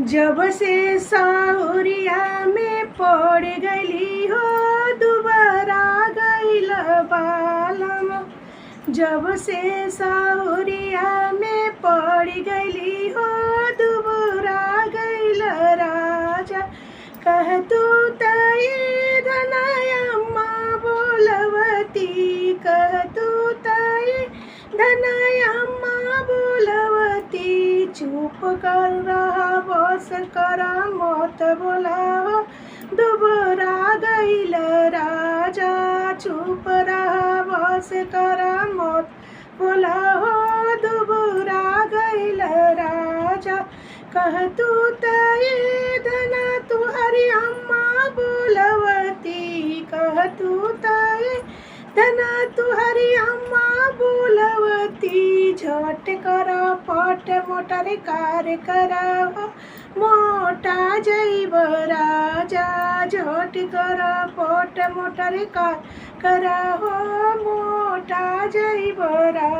जब से साउरिया में पड़ गई हो दुबारा गईल बालम। जब से साउरिया में पड़ गई हो दुबारा गईल राजा। कह तू तई धनयम्मा बोलवती, कह तू तई धनयम्मा बोलवती। चुप कर रहा बस करा मत बोलाओ दुबारा गईल राजा। चुप रहा बस करा मत बोलाओ दुबारा गईल राजा। कह तू तई धना तुहरी अम्मा बोलवती, कह तू तई धना तुहरी अम्मा बोलवती। झट करा पट मोटर कार करावा मोटा जैब राजा। झट करा पट मोटर कार करावा मोटा जैब राजा।